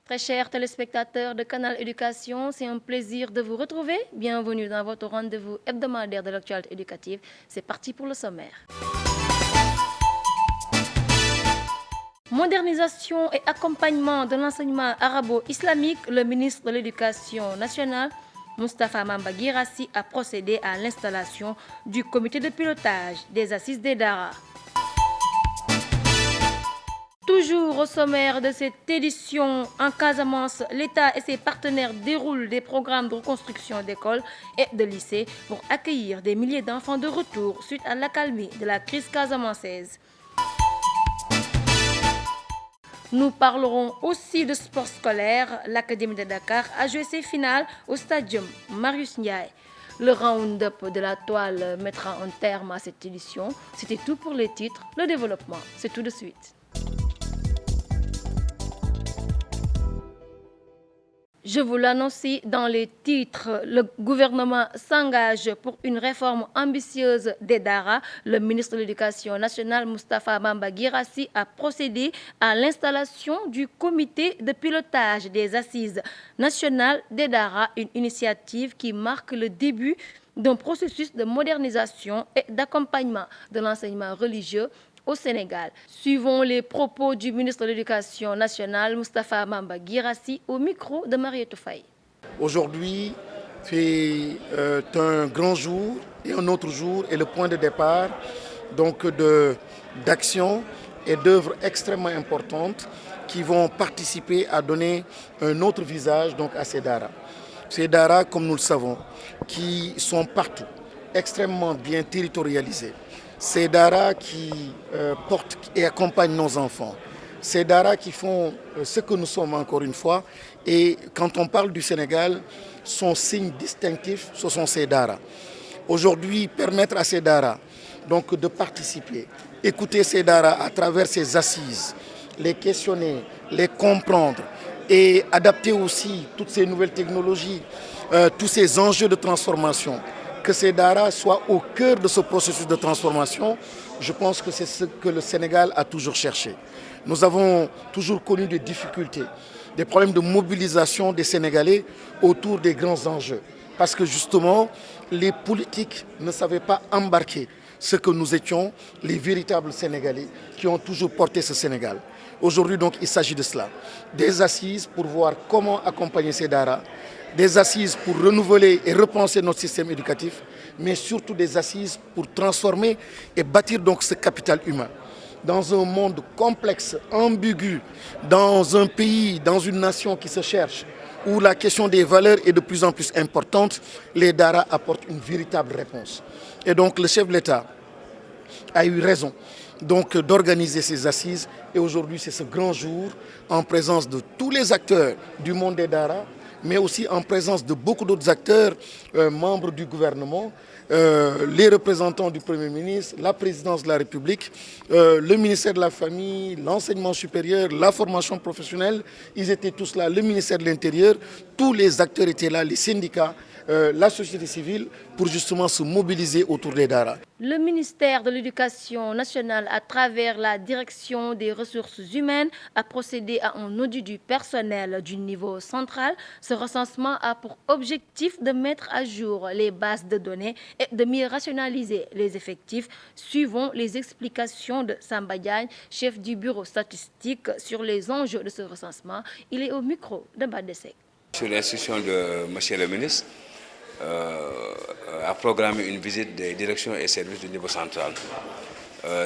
Très chers téléspectateurs de Canal Éducation, c'est un plaisir de vous retrouver. Bienvenue dans votre rendez-vous hebdomadaire de l'actualité éducative. C'est parti pour le sommaire. Modernisation et accompagnement de l'enseignement arabo-islamique, le ministre de l'Éducation nationale, Moustapha Mamba Guirassy, a procédé à l'installation du comité de pilotage des assises des Daara. Toujours au sommaire de cette édition, en Casamance, l'État et ses partenaires déroulent des programmes de reconstruction d'écoles et de lycées pour accueillir des milliers d'enfants de retour suite à l'accalmie de la crise casamançaise. Nous parlerons aussi de sport scolaire. L'Académie de Dakar a joué ses finales au stadium Marius Ndiaye. Le round-up de la toile mettra un terme à cette édition. C'était tout pour les titres. Le développement, c'est tout de suite. Je vous l'annonce dans les titres. Le gouvernement s'engage pour une réforme ambitieuse des Daara. Le ministre de l'Éducation nationale, Moustapha Mamba Guirassy, a procédé à l'installation du comité de pilotage des assises nationales des Daara, une initiative qui marque le début d'un processus de modernisation et d'accompagnement de l'enseignement religieux au Sénégal. Suivons les propos du ministre de l'Éducation nationale, Moustapha Mamba Guirassy, au micro de Mariétou Faye. Aujourd'hui, c'est un grand jour et un autre jour est le point de départ d'action et d'œuvres extrêmement importantes qui vont participer à donner un autre visage à ces Daara. Ces Daara, comme nous le savons, qui sont partout, extrêmement bien territorialisés. Ces Daara qui portent et accompagnent nos enfants. Ces Daara qui font ce que nous sommes encore une fois. Et quand on parle du Sénégal, son signe distinctif, ce sont ces Daara. Aujourd'hui, permettre à ces Daara de participer, écouter ces Daara à travers ces assises, les questionner, les comprendre et adapter aussi toutes ces nouvelles technologies, tous ces enjeux de transformation. Que ces Daara soient au cœur de ce processus de transformation, je pense que c'est ce que le Sénégal a toujours cherché. Nous avons toujours connu des difficultés, des problèmes de mobilisation des Sénégalais autour des grands enjeux. Parce que justement, les politiques ne savaient pas embarquer ce que nous étions, les véritables Sénégalais qui ont toujours porté ce Sénégal. Aujourd'hui, il s'agit de cela. Des assises pour voir comment accompagner ces Daara, des assises pour renouveler et repenser notre système éducatif, mais surtout des assises pour transformer et bâtir ce capital humain. Dans un monde complexe, ambigu, dans un pays, dans une nation qui se cherche, où la question des valeurs est de plus en plus importante, les Daara apportent une véritable réponse. Et le chef de l'État a eu raison d'organiser ces assises. Et aujourd'hui, c'est ce grand jour en présence de tous les acteurs du monde des Daara, mais aussi en présence de beaucoup d'autres acteurs, membres du gouvernement, les représentants du Premier ministre, la présidence de la République, le ministère de la Famille, l'enseignement supérieur, la formation professionnelle. Ils étaient tous là, le ministère de l'Intérieur, tous les acteurs étaient là, les syndicats, la société civile, pour justement se mobiliser autour des Daara. Le ministère de l'Éducation nationale, à travers la direction des ressources humaines, a procédé à un audit du personnel du niveau central. Ce recensement a pour objectif de mettre à jour les bases de données et de mieux rationaliser les effectifs. Suivons les explications de Samba Diagne, chef du bureau statistique, sur les enjeux de ce recensement. Il est au micro de Badesek. Sur l'instruction de M. le ministre, a programmé une visite des directions et services du niveau central.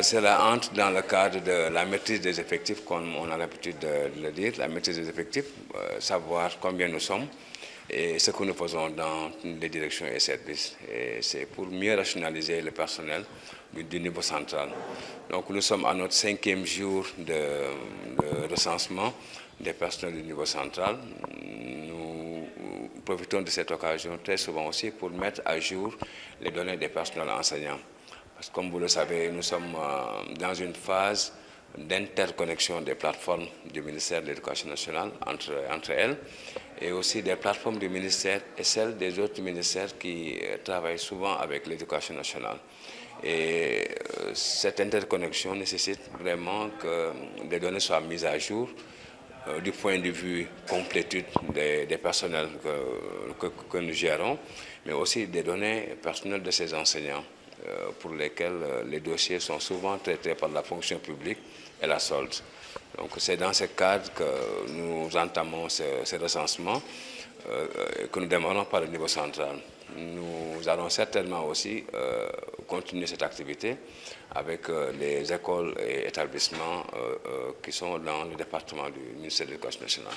Cela entre dans le cadre de la maîtrise des effectifs, comme on a l'habitude de le dire, la maîtrise des effectifs, savoir combien nous sommes et ce que nous faisons dans les directions et services. Et c'est pour mieux rationaliser le personnel du niveau central. Donc nous sommes à notre 5e jour de recensement des personnels du niveau central. Nous profitons de cette occasion très souvent aussi pour mettre à jour les données des personnels enseignants. Parce que comme vous le savez, nous sommes dans une phase d'interconnexion des plateformes du ministère de l'Éducation nationale entre elles et aussi des plateformes du ministère et celles des autres ministères qui travaillent souvent avec l'Éducation nationale. Et cette interconnexion nécessite vraiment que les données soient mises à jour du point de vue complétude des personnels que nous gérons, mais aussi des données personnelles de ces enseignants pour lesquels les dossiers sont souvent traités par la fonction publique et la solde. Donc c'est dans ce cadre que nous entamons ce recensement que nous démarrons par le niveau central. Nous allons certainement aussi continuer cette activité avec les écoles et établissements qui sont dans le département du ministère de l'Éducation nationale.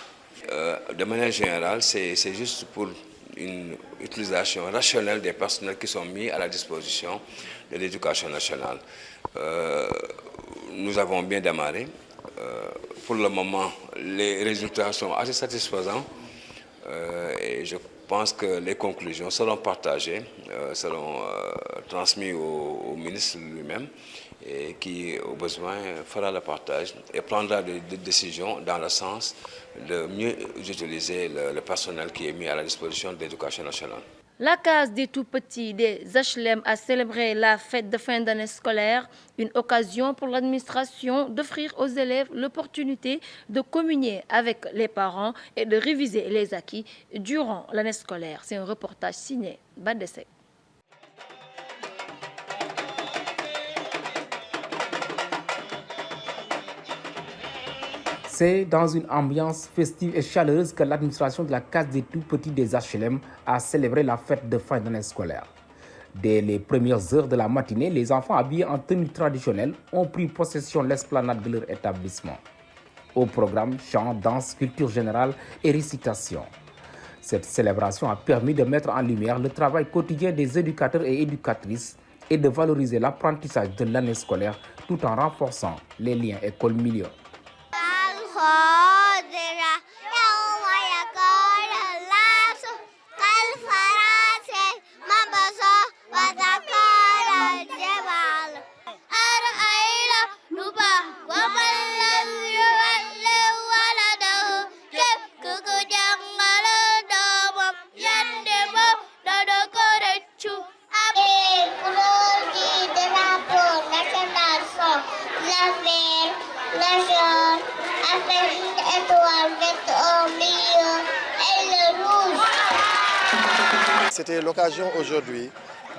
De manière générale, c'est juste pour une utilisation rationnelle des personnels qui sont mis à la disposition de l'Éducation nationale. Nous avons bien démarré. Pour le moment, les résultats sont assez satisfaisants et je pense que les conclusions seront partagées, seront transmises au ministre lui-même et qui, au besoin, fera le partage et prendra des décisions dans le sens de mieux utiliser le personnel qui est mis à la disposition de l'Éducation nationale. La case des tout-petits des HLM a célébré la fête de fin d'année scolaire, une occasion pour l'administration d'offrir aux élèves l'opportunité de communier avec les parents et de réviser les acquis durant l'année scolaire. C'est un reportage signé Badesek. C'est dans une ambiance festive et chaleureuse que l'administration de la case des tout-petits des HLM a célébré la fête de fin d'année scolaire. Dès les premières heures de la matinée, les enfants habillés en tenue traditionnelle ont pris possession de l'esplanade de leur établissement. Au programme, chant, danse, culture générale et récitation. Cette célébration a permis de mettre en lumière le travail quotidien des éducateurs et éducatrices et de valoriser l'apprentissage de l'année scolaire tout en renforçant les liens école-milieu. C'était l'occasion aujourd'hui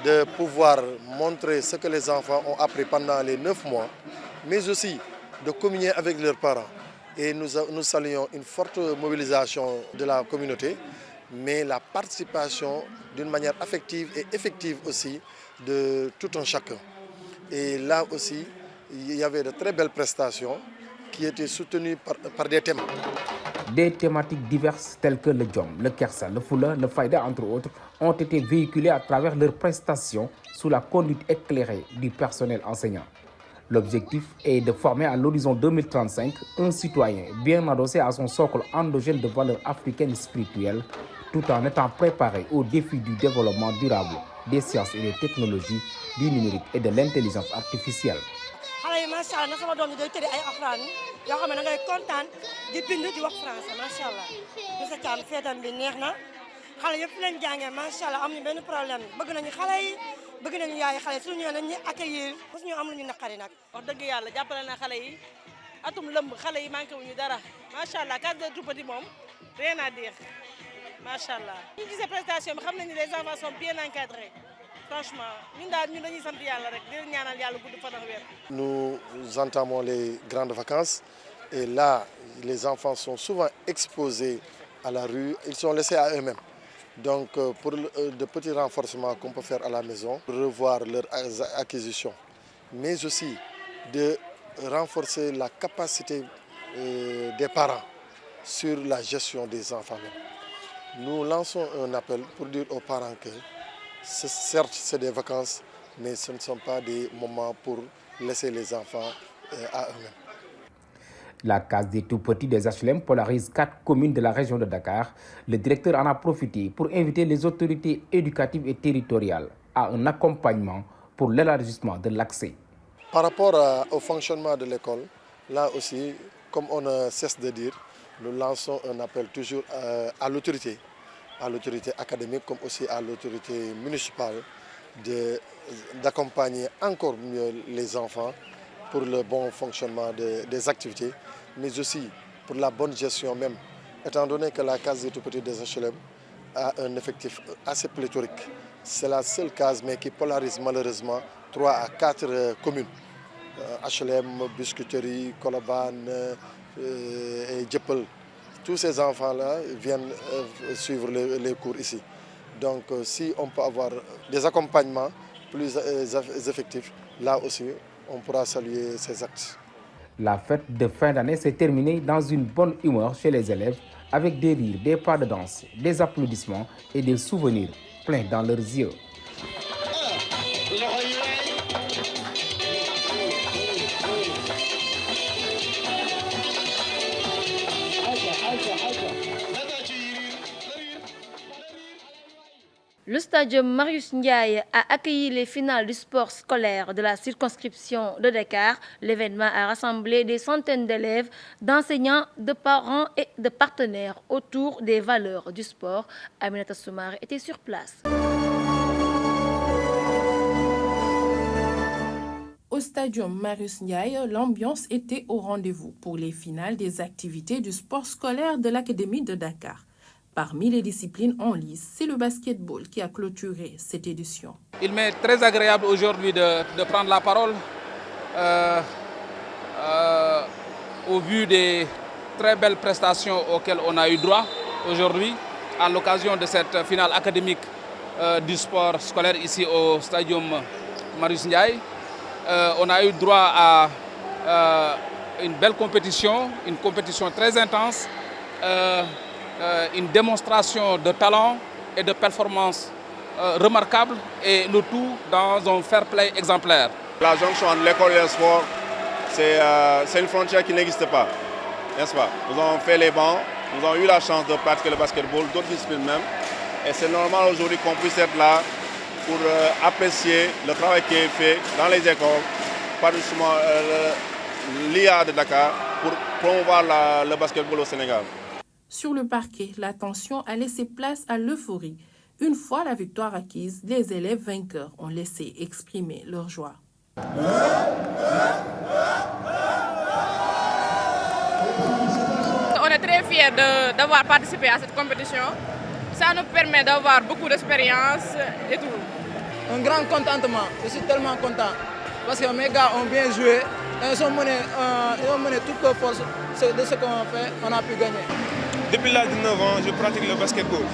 de pouvoir montrer ce que les enfants ont appris pendant les 9 mois, mais aussi de communier avec leurs parents. Et nous saluons une forte mobilisation de la communauté, mais la participation d'une manière affective et effective aussi de tout un chacun. Et là aussi, il y avait de très belles prestations qui étaient soutenues par des thèmes. Des thématiques diverses telles que le Djom, le Kersa, le Fula, le Faïda, entre autres, ont été véhiculées à travers leurs prestations sous la conduite éclairée du personnel enseignant. L'objectif est de former à l'horizon 2035 un citoyen bien adossé à son socle endogène de valeurs africaines et spirituelles, tout en étant préparé aux défis du développement durable, des sciences et des technologies, du numérique et de l'intelligence artificielle. Rien à dire. Machallah. Ces prestations, les enfants sont bien encadrés. Franchement, nous entamons les grandes vacances et là, les enfants sont souvent exposés à la rue, ils sont laissés à eux-mêmes. Donc, pour de petits renforcements qu'on peut faire à la maison, revoir leurs acquisitions, mais aussi de renforcer la capacité des parents sur la gestion des enfants. Nous lançons un appel pour dire aux parents que certes, c'est des vacances, mais ce ne sont pas des moments pour laisser les enfants à eux-mêmes. La case des tout-petits des HLM polarise 4 communes de la région de Dakar. Le directeur en a profité pour inviter les autorités éducatives et territoriales à un accompagnement pour l'élargissement de l'accès. Par rapport au fonctionnement de l'école, là aussi, comme on ne cesse de dire, nous lançons un appel toujours à l'autorité académique comme aussi à l'autorité municipale d'accompagner encore mieux les enfants pour le bon fonctionnement des activités, mais aussi pour la bonne gestion même, étant donné que la case des tout-petits des HLM a un effectif assez pléthorique. C'est la seule case mais qui polarise malheureusement 3 à 4 communes. HLM, Biscuiterie, Colobane et Dieuppeul. Tous ces enfants-là viennent suivre les cours ici. Donc si on peut avoir des accompagnements plus effectifs, là aussi on pourra saluer ces actes. La fête de fin d'année s'est terminée dans une bonne humeur chez les élèves avec des rires, des pas de danse, des applaudissements et des souvenirs pleins dans leurs yeux. Le stade Marius Ndiaye a accueilli les finales du sport scolaire de la circonscription de Dakar. L'événement a rassemblé des centaines d'élèves, d'enseignants, de parents et de partenaires autour des valeurs du sport. Aminata Soumaré était sur place. Au stadium Marius Ndiaye, l'ambiance était au rendez-vous pour les finales des activités du sport scolaire de l'Académie de Dakar. Parmi les disciplines en lice, c'est le basketball qui a clôturé cette édition. Il m'est très agréable aujourd'hui de prendre la parole au vu des très belles prestations auxquelles on a eu droit aujourd'hui à l'occasion de cette finale académique du sport scolaire ici au stadium Marius Ndiaye. On a eu droit à une belle compétition, une compétition très intense. Une démonstration de talent et de performance remarquable et le tout dans un fair play exemplaire. La jonction entre l'école et le sport, c'est une frontière qui n'existe pas, n'est-ce pas? Nous avons fait les bancs, nous avons eu la chance de pratiquer le basketball, d'autres disciplines même. Et c'est normal aujourd'hui qu'on puisse être là pour apprécier le travail qui est fait dans les écoles par justement l'IA de Dakar pour promouvoir le basketball au Sénégal. Sur le parquet, la tension a laissé place à l'euphorie. Une fois la victoire acquise, les élèves vainqueurs ont laissé exprimer leur joie. On est très fiers d'avoir participé à cette compétition. Ça nous permet d'avoir beaucoup d'expérience et tout. Un grand contentement, je suis tellement content parce que mes gars ont bien joué. Ils ont mené toutes leurs forces de ce qu'on a fait, on a pu gagner. Depuis l'âge de 9 ans, je pratique le basketball.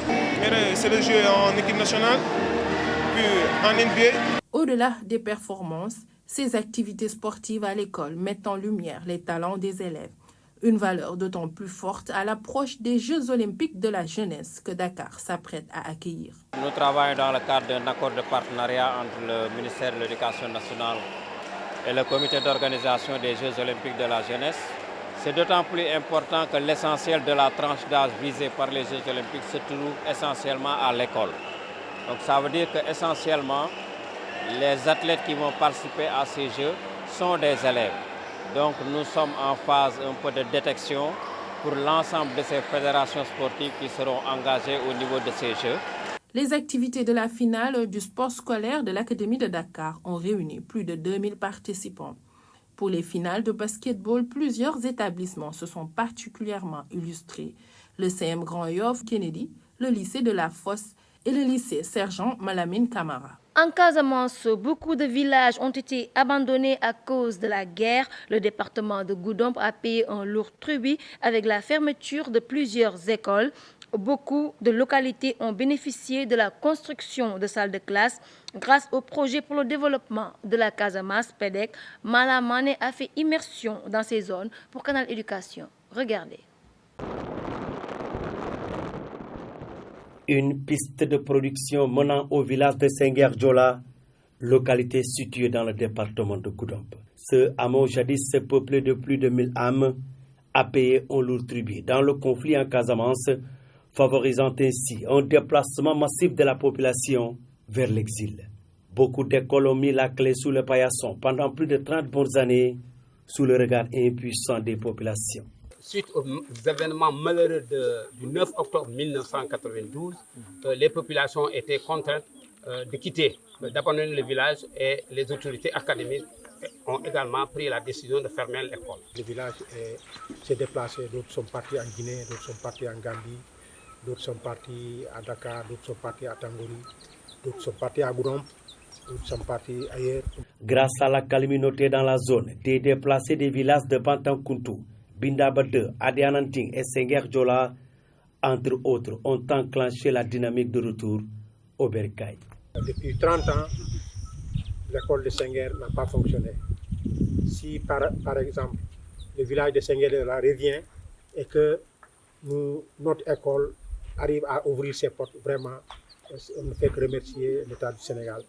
C'est le jeu en équipe nationale, puis en NBA. Au-delà des performances, ces activités sportives à l'école mettent en lumière les talents des élèves. Une valeur d'autant plus forte à l'approche des Jeux olympiques de la jeunesse que Dakar s'apprête à accueillir. Nous travaillons dans le cadre d'un accord de partenariat entre le ministère de l'Éducation nationale et le comité d'organisation des Jeux olympiques de la jeunesse. C'est d'autant plus important que l'essentiel de la tranche d'âge visée par les Jeux olympiques se trouve essentiellement à l'école. Donc ça veut dire qu'essentiellement, les athlètes qui vont participer à ces Jeux sont des élèves. Donc nous sommes en phase un peu de détection pour l'ensemble de ces fédérations sportives qui seront engagées au niveau de ces Jeux. Les activités de la finale du sport scolaire de l'Académie de Dakar ont réuni plus de 2000 participants. Pour les finales de basketball, plusieurs établissements se sont particulièrement illustrés. Le CM Grand Yoff Kennedy, le lycée de la Fosse et le lycée Sergent Malamine Camara. En Casamance, beaucoup de villages ont été abandonnés à cause de la guerre. Le département de Goudomp a payé un lourd tribut avec la fermeture de plusieurs écoles. Beaucoup de localités ont bénéficié de la construction de salles de classe grâce au projet pour le développement de la Casamance, PEDEC. Malamane a fait immersion dans ces zones pour Canal Éducation. Regardez. Une piste de production menant au village de Senguer-Djola, localité située dans le département de Goudomp. Ce hameau jadis peuplé de plus de 1000 âmes a payé un lourd tribut dans le conflit en Casamance, favorisant ainsi un déplacement massif de la population vers l'exil. Beaucoup d'écoles ont mis la clé sous le paillasson pendant plus de 30 bonnes années, sous le regard impuissant des populations. Suite aux événements malheureux du 9 octobre 1992, les populations étaient contraintes de quitter, d'abandonner le village et les autorités académiques ont également pris la décision de fermer l'école. Le village s'est déplacé, d'autres sont partis en Guinée, d'autres sont partis en Gambie, d'autres sont partis à Dakar, d'autres sont partis à Tangouri, d'autres sont partis à Goudomp, d'autres sont partis ailleurs. Grâce à la communauté dans la zone, des déplacés des villages de Bantankuntu, Bindabade, Adiananting et Senghor-Djola, entre autres, ont enclenché la dynamique de retour au Bercail. Depuis 30 ans, l'école de Senghor n'a pas fonctionné. Si par exemple le village de Senghor revient et que notre école arrive à ouvrir ses portes, vraiment, on ne fait que remercier l'État du Sénégal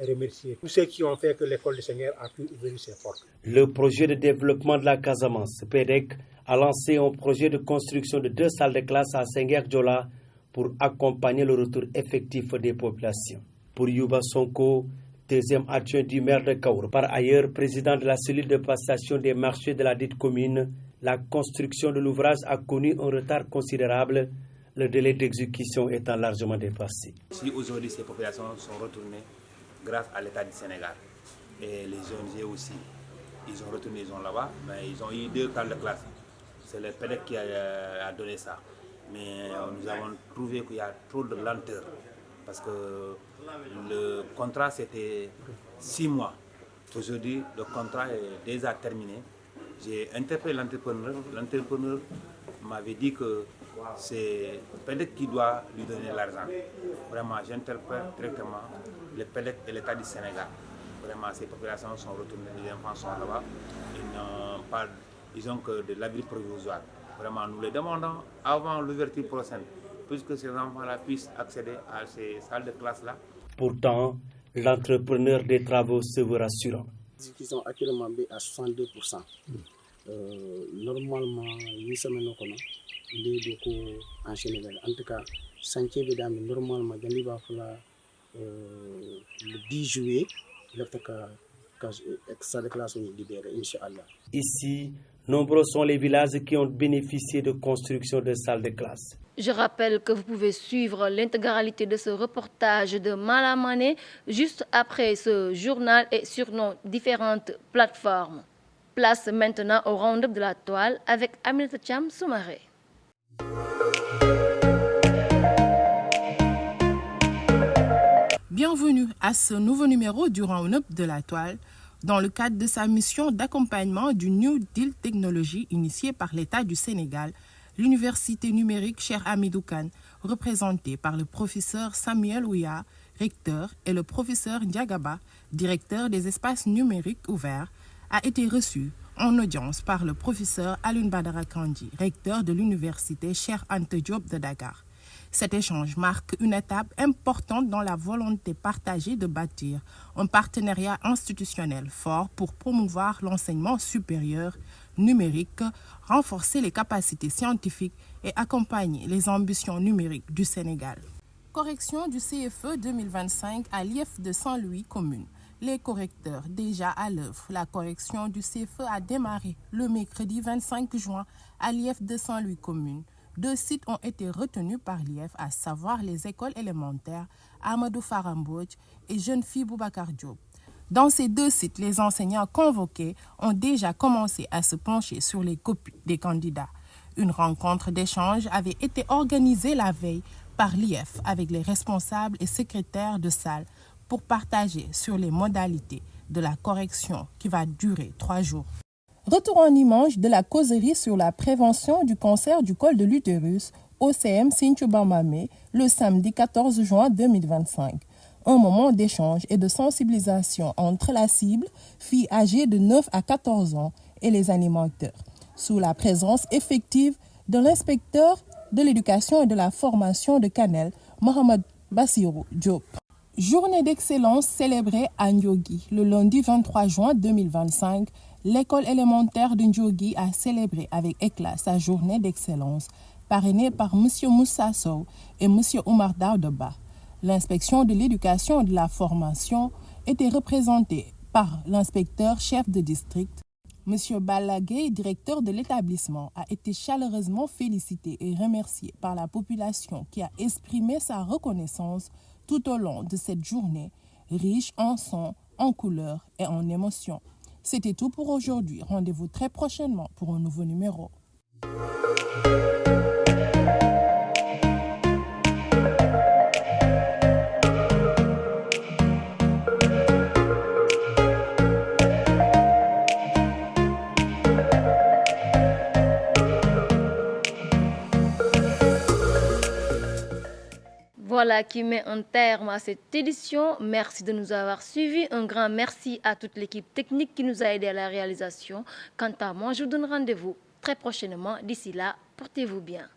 et remercier tous ceux qui ont fait que l'école de Senghor a pu ouvrir ses portes. Le projet de développement de la Casamance, PEDEC, a lancé un projet de construction de 2 salles de classe à Senghor-Djola pour accompagner le retour effectif des populations. Pour Yuba Sonko, deuxième adjoint du maire de Kaour, par ailleurs président de la cellule de passation des marchés de la dite commune, la construction de l'ouvrage a connu un retard considérable, le délai d'exécution étant largement dépassé. Si aujourd'hui ces populations sont retournées grâce à l'État du Sénégal et les ONG aussi, ils ont retourné, ils sont là-bas, mais ils ont eu 2 salles de classe. C'est le PEDEC qui a donné ça. Mais nous avons trouvé qu'il y a trop de lenteur parce que le contrat c'était 6 mois. Aujourd'hui, le contrat est déjà terminé. J'ai interpellé l'entrepreneur. L'entrepreneur m'avait dit que c'est PEDEC qui doit lui donner l'argent. Vraiment, j'interpelle directement le PEDEC et l'État du Sénégal. Vraiment, ces populations sont retournées, les enfants sont là-bas. Ils n'ont que de l'abri provisoire. Vraiment, nous les demandons avant l'ouverture prochaine, puisque ces enfants-là puissent accéder à ces salles de classe-là. Pourtant, l'entrepreneur des travaux se veut rassurant. Ils sont actuellement à 62%. Normalement, 8 semaines, les en Sénégal. En tout cas, chantier normalement, le 10 juillet, Ici, nombreux sont les villages qui ont bénéficié de construction de salles de classe. Je rappelle que vous pouvez suivre l'intégralité de ce reportage de Malamane juste après ce journal et sur nos différentes plateformes. Place maintenant au round-up de la toile avec Aminata Cham Soumaré. Bienvenue à ce nouveau numéro du Round-up de la toile dans le cadre de sa mission d'accompagnement du New Deal Technology initiée par l'État du Sénégal, l'Université numérique Cheikh Hamidou Kane, représentée par le professeur Samuel Ouya, recteur, et le professeur Ndiagaba, directeur des espaces numériques ouverts, a été reçue en audience par le professeur Alioune Badara Kandji, recteur de l'Université Cheikh Anta Diop de Dakar. Cet échange marque une étape importante dans la volonté partagée de bâtir un partenariat institutionnel fort pour promouvoir l'enseignement supérieur numérique, renforcer les capacités scientifiques et accompagner les ambitions numériques du Sénégal. Correction du CFE 2025 à l'IEF de Saint-Louis commune. Les correcteurs déjà à l'œuvre. La correction du CFE a démarré le mercredi 25 juin à l'IEF de Saint-Louis commune. 2 sites ont été retenus par l'IEF, à savoir les écoles élémentaires Amadou Farambodj et Jeune Fille Boubacar Diop. Dans ces 2 sites, les enseignants convoqués ont déjà commencé à se pencher sur les copies des candidats. Une rencontre d'échange avait été organisée la veille par l'IEF avec les responsables et secrétaires de salle pour partager sur les modalités de la correction qui va durer 3 jours. Retour en image de la causerie sur la prévention du cancer du col de l'utérus au CM Sinthiou Bamame le samedi 14 juin 2025. Un moment d'échange et de sensibilisation entre la cible, filles âgées de 9 à 14 ans, et les animateurs, sous la présence effective de l'inspecteur de l'éducation et de la formation de Kanel, Mohamed Bassirou Diop. Journée d'excellence célébrée à Ndiogi le lundi 23 juin 2025. L'école élémentaire de Ndiogi a célébré avec éclat sa journée d'excellence, parrainée par M. Moussa Sow et M. Oumar Daouda. L'inspection de l'éducation et de la formation était représentée par l'inspecteur chef de district. M. Balagay, directeur de l'établissement, a été chaleureusement félicité et remercié par la population qui a exprimé sa reconnaissance tout au long de cette journée, riche en sons, en couleurs et en émotions. C'était tout pour aujourd'hui. Rendez-vous très prochainement pour un nouveau numéro. Voilà qui met un terme à cette édition. Merci de nous avoir suivis. Un grand merci à toute l'équipe technique qui nous a aidés à la réalisation. Quant à moi, je vous donne rendez-vous très prochainement. D'ici là, portez-vous bien.